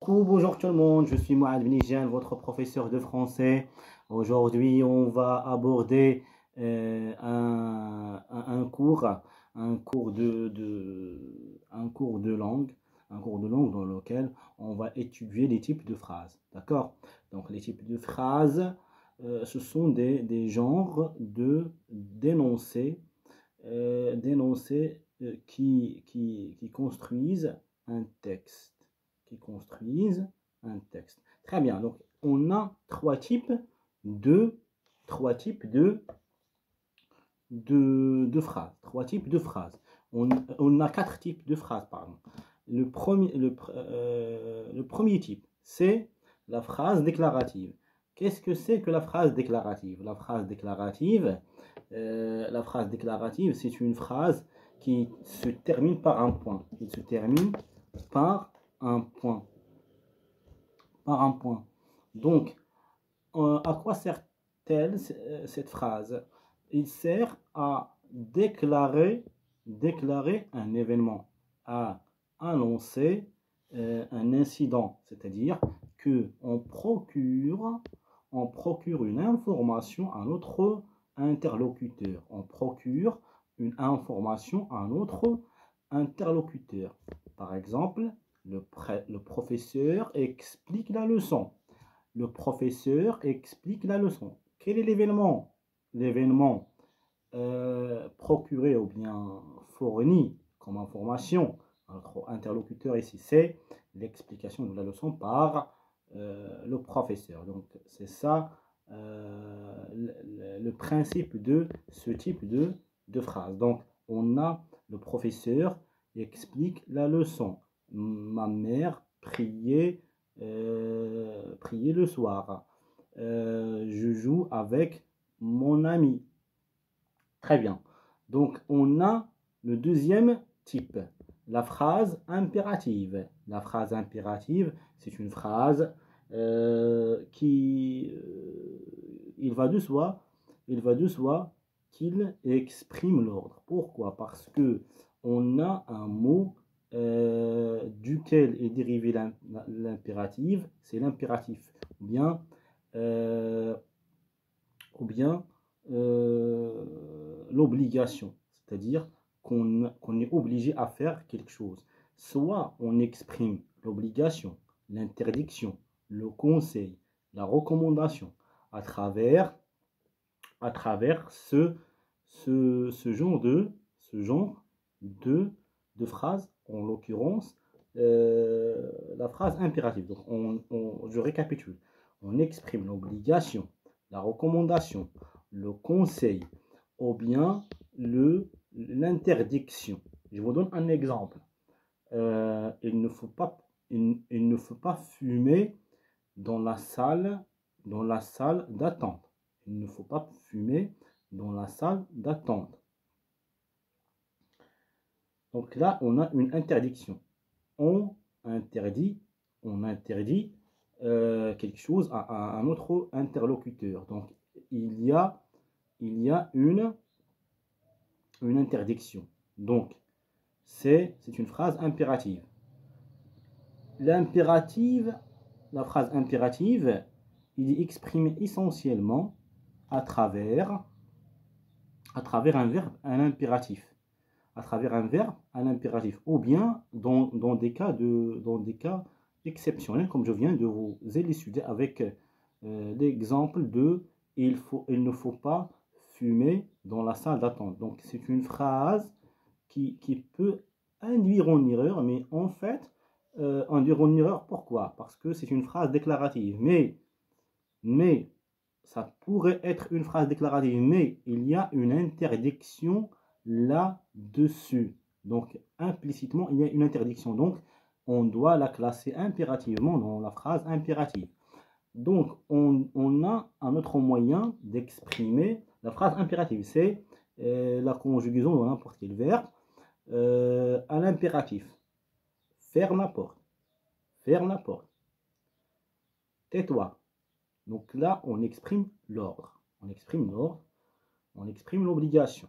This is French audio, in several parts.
Bonjour tout le monde, je suis Mohamed Benijan, votre professeur de français. Aujourd'hui, on va aborder un cours un cours de langue dans lequel on va étudier les types de phrases. D'accord? Donc, les types de phrases, ce sont des genres d'énoncés qui construisent un texte. Qui construisent un texte. Très bien. Donc, on a de, trois types de phrases. Trois types de phrases. On a quatre types de phrases, pardon. Le premier type, c'est la phrase déclarative. Qu'est-ce que c'est que la phrase déclarative? La phrase déclarative, c'est une phrase qui se termine par un point. Qui se termine par un point. Par un point. Donc, à quoi sert-elle cette phrase? Il sert à déclarer un événement, à annoncer un incident, c'est-à-dire que on procure une information à notre interlocuteur. On procure une information à notre interlocuteur. Par exemple, le professeur explique la leçon. Le professeur explique la leçon. Quel est l'événement? L'événement procuré ou bien fourni comme information à notre interlocuteur ici, c'est l'explication de la leçon par le professeur. Donc, c'est ça le principe de ce type de phrase. Donc, on a le professeur explique la leçon. Ma mère priait le soir. Je joue avec mon ami. Très bien. Donc, on a le deuxième type, la phrase impérative. La phrase impérative, c'est une phrase il va de soi qu'il exprime l'ordre. Pourquoi? Parce que on a un mot duquel est dérivé l'impératif, c'est l'impératif. Euh, ou bien l'obligation, c'est-à-dire qu'on est obligé à faire quelque chose. Soit on exprime l'obligation, l'interdiction, le conseil, la recommandation à travers ce genre de phrase, en l'occurrence la phrase impérative. Donc je récapitule. On exprime l'obligation, la recommandation, le conseil ou bien l'interdiction. Je vous donne un exemple. Il ne faut pas fumer dans la salle d'attente. Il ne faut pas fumer dans la salle d'attente. Donc là, on a une interdiction. On interdit quelque chose à un autre interlocuteur. Donc, il y a une interdiction. Donc, c'est une phrase impérative. La phrase impérative, il est exprimé essentiellement à travers un impératif. À travers un verbe, un impératif. Ou bien dans des cas exceptionnels, comme je viens de vous élucider avec l'exemple de il ne faut pas fumer dans la salle d'attente. Donc, c'est une phrase qui peut induire en erreur, mais en fait, induire en erreur, pourquoi? Parce que c'est une phrase déclarative. Mais, ça pourrait être une phrase déclarative, mais il y a une interdiction là-dessus. Donc, implicitement, il y a une interdiction. Donc, on doit la classer impérativement dans la phrase impérative. Donc, on a un autre moyen d'exprimer la phrase impérative. C'est la conjugaison de n'importe quel verbe à l'impératif. Ferme la porte. Ferme la porte. Tais-toi. Donc là, on exprime l'ordre. On exprime l'obligation.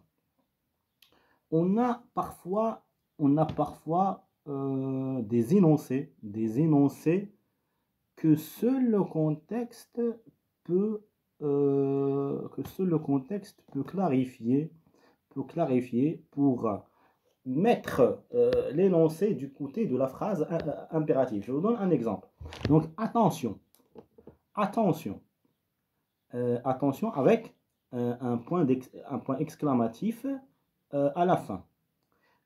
On a parfois des énoncés que seul le contexte peut, clarifier pour mettre l'énoncé du côté de la phrase impérative. Je vous donne un exemple. Donc attention avec un point exclamatif à la fin.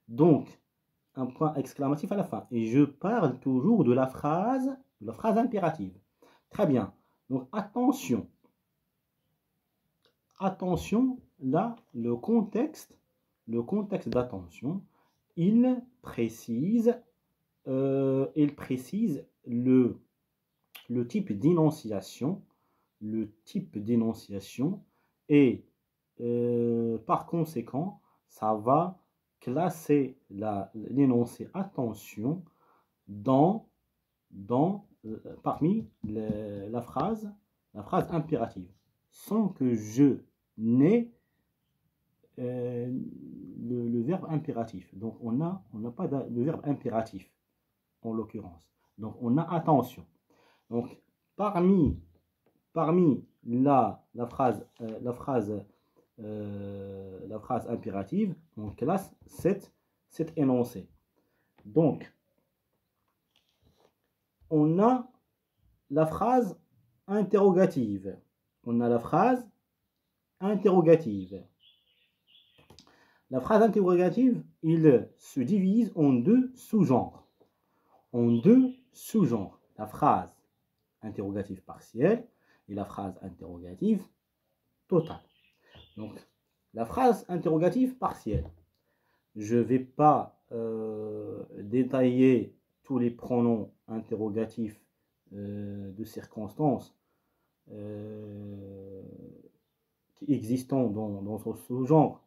Donc un point exclamatif à la fin. Et je parle toujours de la phrase impérative. Très bien. Donc attention, là, le contexte d'attention, il précise le type d'énonciation, et par conséquent, ça va classer l'énoncé attention parmi la phrase impérative, sans que je n'ai le verbe impératif. Donc on n'a pas de verbe impératif en l'occurrence. Donc on a attention. Donc parmi la phrase impérative, on classe cet énoncé. Donc on a la phrase interrogative. La phrase interrogative, il se divise en deux sous-genres. La phrase interrogative partielle et la phrase interrogative totale. Donc, la phrase interrogative partielle, je ne vais pas détailler tous les pronoms interrogatifs de circonstance existants dans ce sous-genre.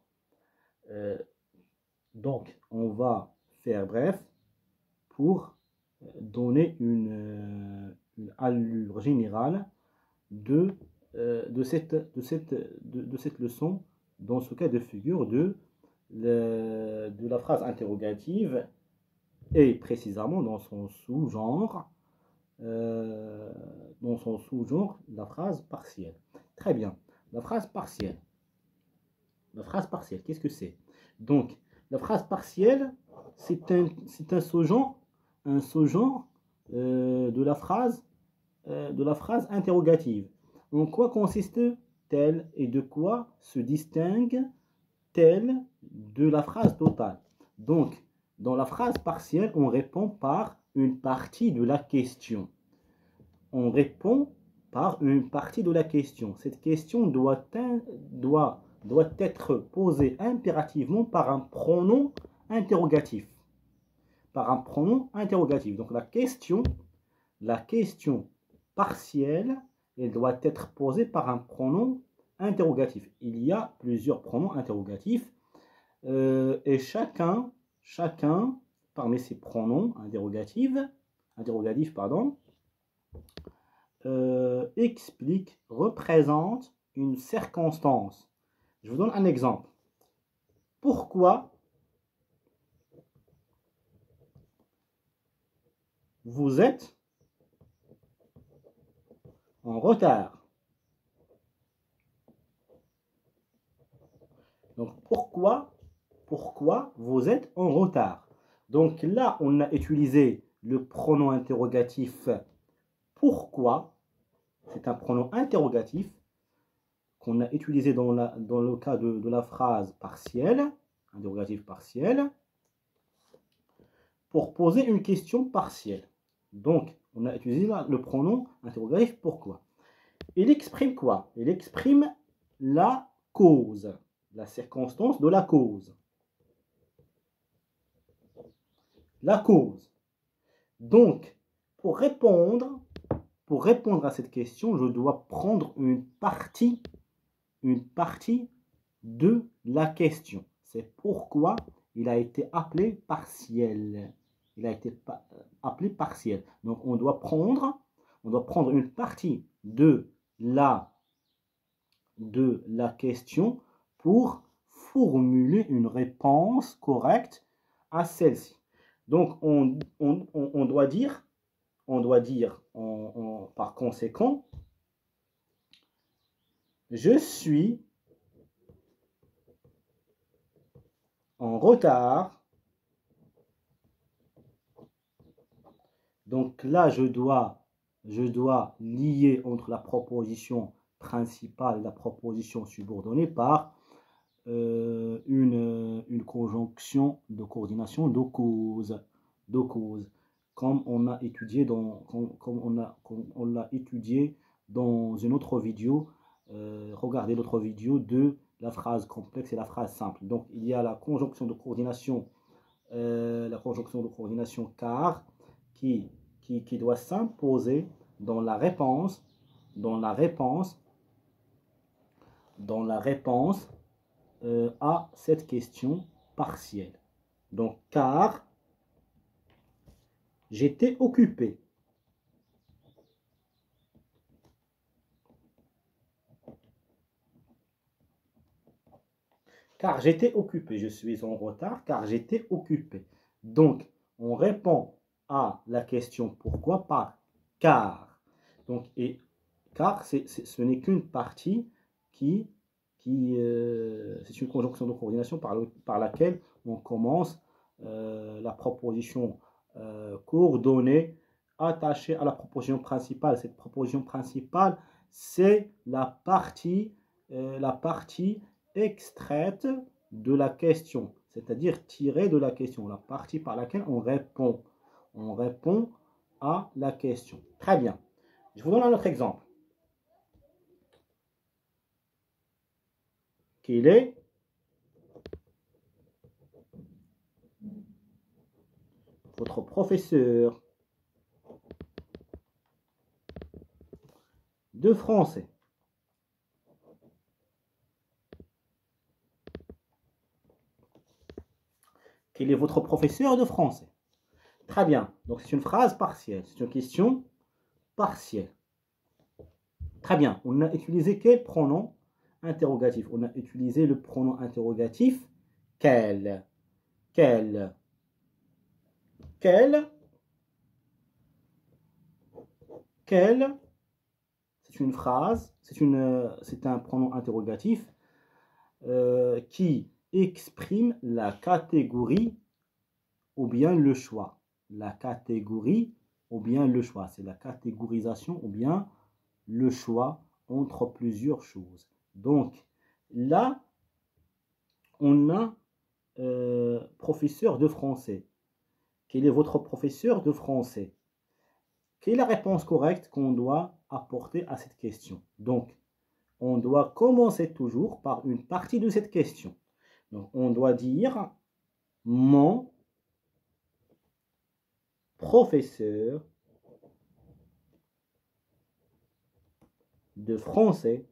Donc, on va faire bref pour donner une allure générale de cette leçon, dans ce cas de figure de la phrase interrogative, et précisément dans son sous-genre, la phrase partielle. Très bien. La phrase partielle, qu'est-ce que c'est? Donc, la phrase partielle, c'est un sous-genre de la phrase interrogative. En quoi consiste-t-elle et de quoi se distingue-t-elle de la phrase totale? Donc, dans la phrase partielle, on répond par une partie de la question. Cette question doit être posée impérativement par un pronom interrogatif. Donc la question partielle, elle doit être posée par un pronom interrogatif. Il y a plusieurs pronoms interrogatifs et chacun parmi ces pronoms interrogatifs, représente une circonstance. Je vous donne un exemple. Pourquoi vous êtes en retard? Donc pourquoi vous êtes en retard? Donc là, on a utilisé le pronom interrogatif pourquoi. C'est un pronom interrogatif qu'on a utilisé dans le cas de la phrase partielle, interrogatif partiel, pour poser une question partielle. Donc, on a utilisé le pronom interrogatif pourquoi. Il exprime quoi? Il exprime la cause, la circonstance de la cause. La cause. Donc, pour répondre à cette question, je dois prendre une partie de la question. C'est pourquoi il a été appelé partiel. Donc, on doit prendre une partie de la question pour formuler une réponse correcte à celle-ci. Donc, on doit dire en Par conséquent, je suis en retard. Donc là, je dois lier entre la proposition principale et la proposition subordonnée par une conjonction de coordination de cause. Comme on a étudié on l'a étudié dans une autre vidéo. Regardez l'autre vidéo de la phrase complexe et la phrase simple. Donc il y a la conjonction de coordination car qui doit s'imposer dans la réponse à cette question partielle. Donc car j'étais occupé. Car j'étais occupé. Je suis en retard car j'étais occupé. Donc, on répond à la question pourquoi par car. Donc, et car, ce n'est qu'une partie c'est une conjonction de coordination par laquelle on commence la proposition coordonnée attachée à la proposition principale. Cette proposition principale, c'est la partie extraite de la question, c'est-à-dire tirée de la question, la partie par laquelle on répond à la question. Très bien. Je vous donne un autre exemple. Quel est votre professeur de français? Quel est votre professeur de français? Très bien. Donc, c'est une phrase partielle. C'est une question partielle. Très bien. On a utilisé quel pronom interrogatif? On a utilisé le pronom interrogatif quel. Quel. Quel. Quel. C'est une phrase. C'est un pronom interrogatif qui exprime la catégorie ou bien le choix. La catégorie ou bien le choix. C'est la catégorisation ou bien le choix entre plusieurs choses. Donc, là, on a professeur de français. Quel est votre professeur de français? Quelle est la réponse correcte qu'on doit apporter à cette question? Donc, on doit commencer toujours par une partie de cette question. Donc, on doit dire mon professeur de français.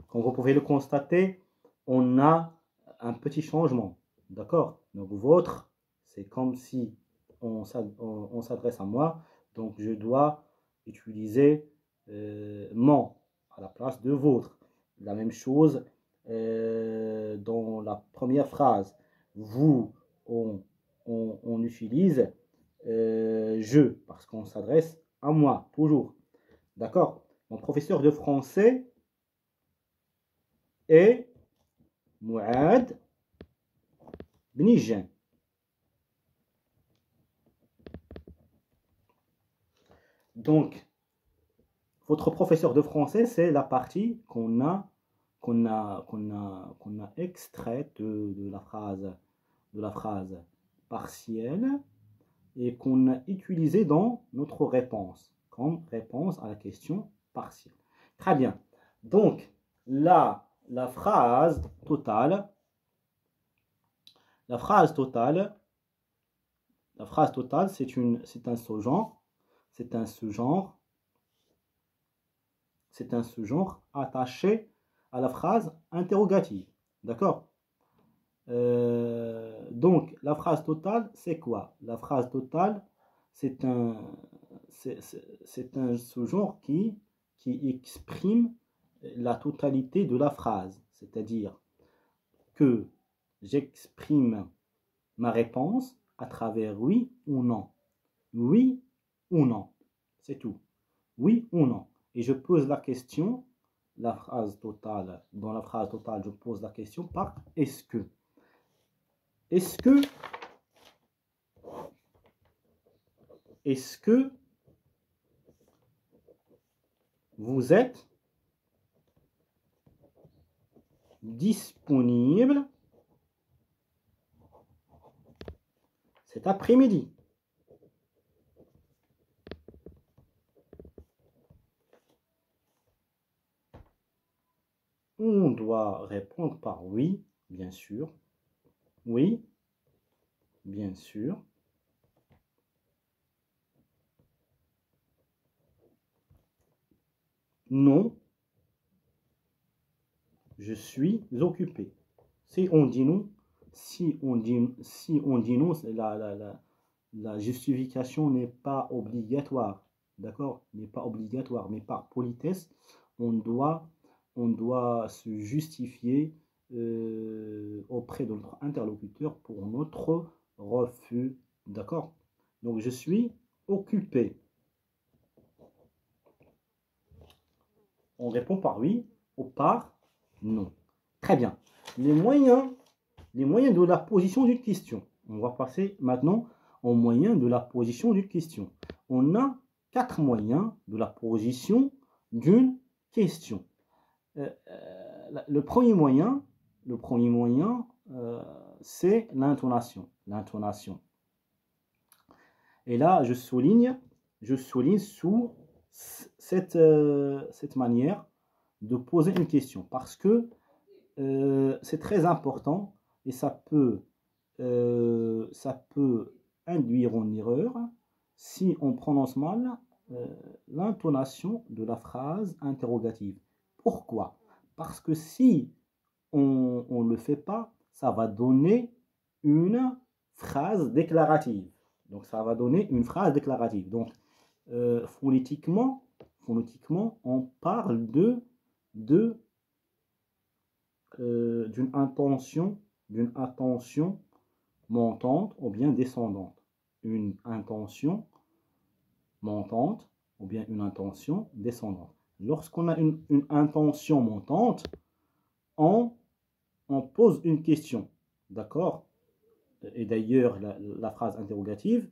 Comme vous pouvez le constater, on a un petit changement. D'accord? Donc, votre, c'est comme si on s'adresse à moi. Donc, je dois utiliser mon à la place de votre. La même chose dans la première phrase. Vous, on utilise je parce qu'on s'adresse à moi, toujours. D'accord? Mon professeur de français est Mouad Bnijan. Donc, votre professeur de français, c'est la partie qu'on a extraite de la phrase partielle et qu'on a utilisée dans notre réponse, comme réponse à la question partielle. Très bien. Donc, là, la phrase totale, c'est un sous-genre. C'est un sous-genre attaché à la phrase interrogative. D'accord? Donc, la phrase totale, c'est quoi? La phrase totale, c'est un sous-genre qui exprime la totalité de la phrase. C'est-à-dire que j'exprime ma réponse à travers oui ou non. oui ou non. C'est tout. Oui ou non. Et je pose la question, la phrase totale, dans la phrase totale, je pose la question par est-ce que. Est-ce que vous êtes disponible cet après-midi? On doit répondre par oui, bien sûr. Oui, bien sûr. Non, je suis occupé. Si on dit non, si on dit non, la justification n'est pas obligatoire. D'accord? N'est pas obligatoire, mais par politesse, on doit, on doit se justifier auprès de notre interlocuteur pour notre refus. D'accord? Donc, je suis occupé. On répond par oui ou par non. Très bien. Les moyens de la position d'une question. On va passer maintenant aux moyens de la position d'une question. On a 4 moyens de la position d'une question. Le premier moyen, c'est l'intonation. L'intonation. Et là, je souligne sous cette manière de poser une question parce que c'est très important et ça peut induire en erreur si on prononce mal l'intonation de la phrase interrogative. Pourquoi? Parce que si on ne le fait pas, ça va donner une phrase déclarative. Donc ça va donner une phrase déclarative. Donc phonétiquement, on parle d'une intention montante ou bien descendante. Une intention montante ou bien une intention descendante. Lorsqu'on a une intention montante, on pose une question. D'accord? Et d'ailleurs, la phrase interrogative,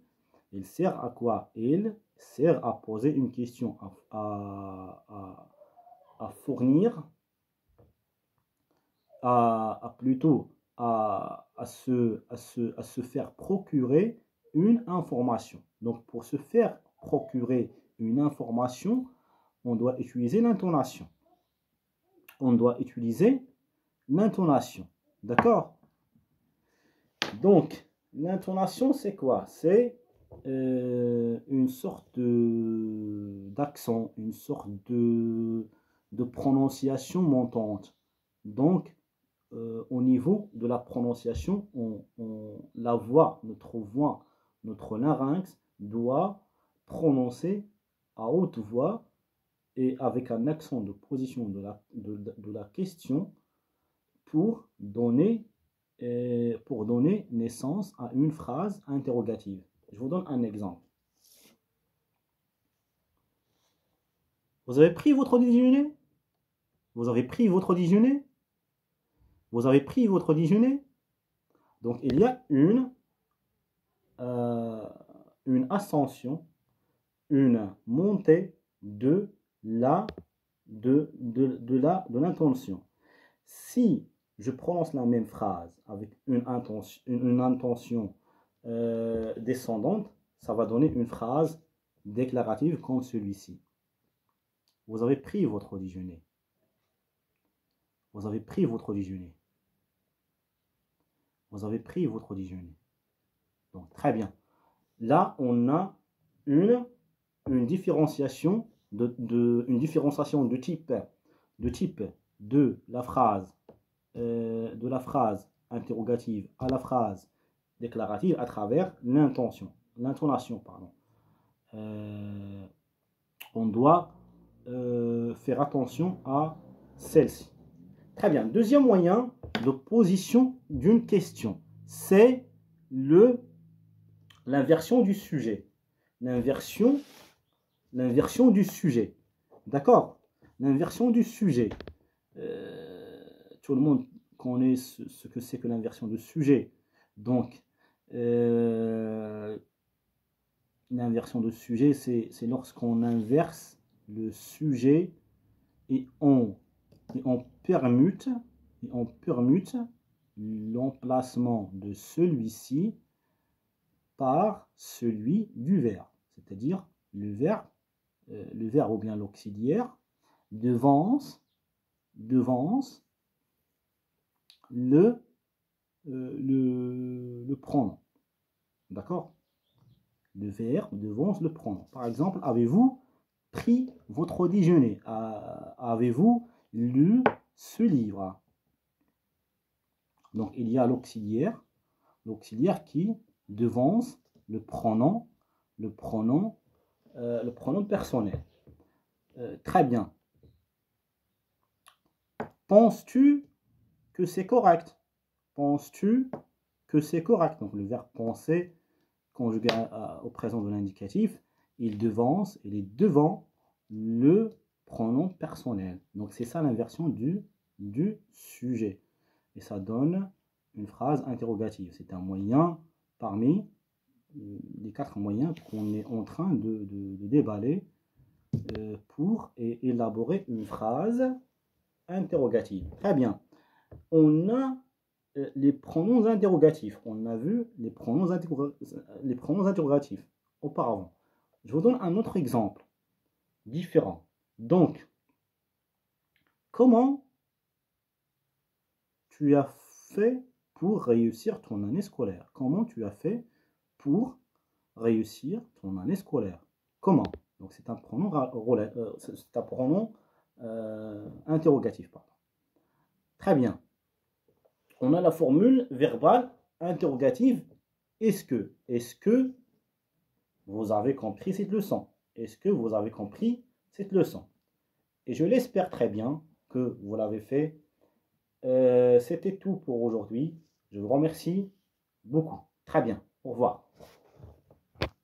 elle sert à quoi? Elle sert à poser une question, à fournir, plutôt à se faire procurer une information. Donc, pour se faire procurer une information, on doit utiliser l'intonation. On doit utiliser l'intonation. D'accord? Donc, l'intonation, c'est quoi? C'est une sorte d'accent, une sorte de prononciation montante. Donc, au niveau de la prononciation, notre larynx doit prononcer à haute voix et avec un accent de position de la question pour donner naissance à une phrase interrogative. Je vous donne un exemple. Vous avez pris votre déjeuner? Vous avez pris votre déjeuner? Vous avez pris votre déjeuner? Donc, il y a une ascension, une montée de l'intention. Si je prononce la même phrase avec une intention descendante, ça va donner une phrase déclarative comme celui-ci. Vous avez pris votre déjeuner. Vous avez pris votre déjeuner. Vous avez pris votre déjeuner. Donc, très bien. Là, on a une différenciation de type de la phrase interrogative à la phrase déclarative à travers l'intonation, pardon. On doit faire attention à celle-ci. Très bien. Deuxième moyen de position d'une question, c'est l'inversion du sujet. l'inversion du sujet. D'accord? L'inversion du sujet. Tout le monde connaît ce que c'est que l'inversion de sujet. Donc, l'inversion de sujet, c'est lorsqu'on inverse le sujet et on permute l'emplacement de celui-ci par celui du verbe. C'est-à-dire le verbe ou bien l'auxiliaire devance le pronom. D'accord? Le verbe devance le pronom. Par exemple, avez-vous pris votre déjeuner? Avez-vous lu ce livre? Donc, il y a l'auxiliaire qui devance le pronom personnel. Très bien. Penses-tu que c'est correct? Penses-tu que c'est correct? Donc, le verbe penser, conjugué au présent de l'indicatif, il est devant le pronom personnel. Donc, c'est ça l'inversion du sujet. Et ça donne une phrase interrogative. C'est un moyen parmi les 4 moyens qu'on est en train de déballer pour élaborer une phrase interrogative. Très bien. On a les pronoms interrogatifs. On a vu les pronoms interrogatifs auparavant. Je vous donne un autre exemple différent. Donc, comment tu as fait pour réussir ton année scolaire? Comment tu as fait pour réussir ton année scolaire? Comment? Donc, c'est un pronom, interrogatif. Pardon. Très bien. On a la formule verbale interrogative. Est-ce que vous avez compris cette leçon? Est-ce que vous avez compris cette leçon? Et je l'espère très bien que vous l'avez fait. C'était tout pour aujourd'hui. Je vous remercie beaucoup. Très bien. Au revoir.